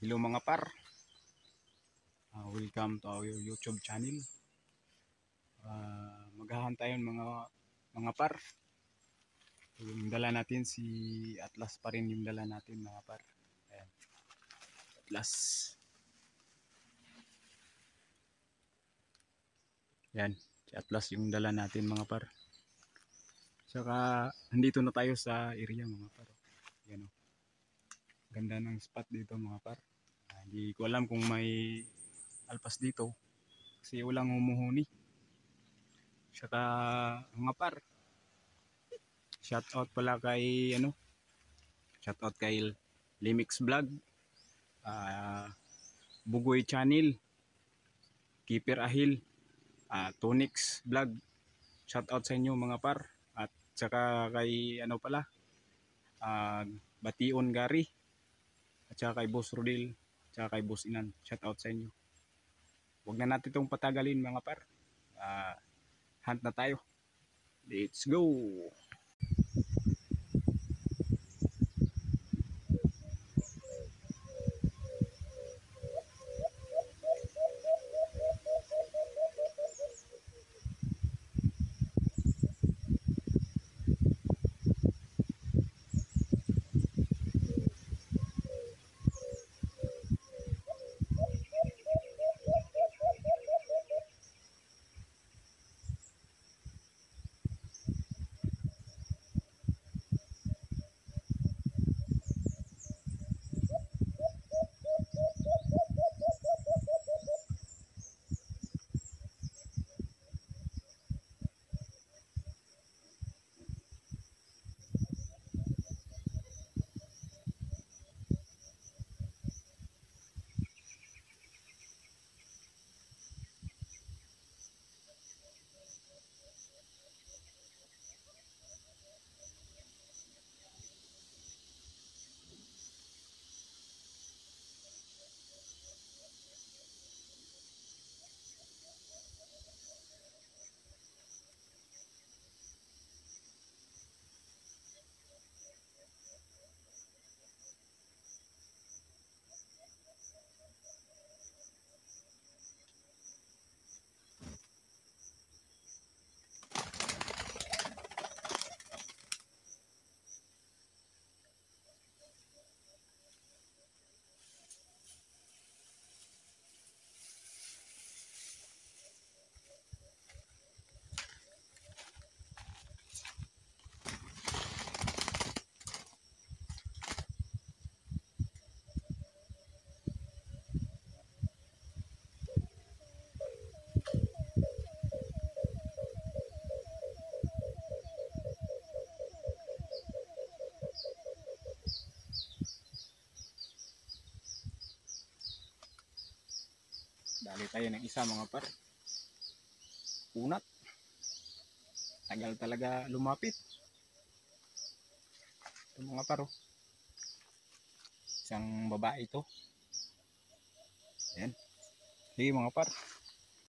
Hello mga par, welcome to our YouTube channel. Maghahan tayo mga par. Yung dala natin si Atlas pa rin yung dala natin mga par. Ayan. Atlas. Yan, si Atlas yung dala natin mga par. Saka nandito na tayo sa area mga par. Yan o. Ganda ng spot dito mga par. Hindi ko alam kung may alpas dito kasi walang humuhuni. Saka mga par, shout out pala kay shout out kay Limix Vlog, Bugoy Channel, Keeper Ahil, Tonix Vlog. Shout out sa inyo mga par. At saka kay Bation Gary, at saka kay Boss Rodil, at saka kay Boss Inan. Shout out sa inyo. Huwag na natin itong patagalin mga par. Hunt na tayo. Let's go! Dali tayo ng isa mga par. Unat. Tagal talaga lumapit. Ito mga par. Isang babae ito. Ayan. Sige mga par.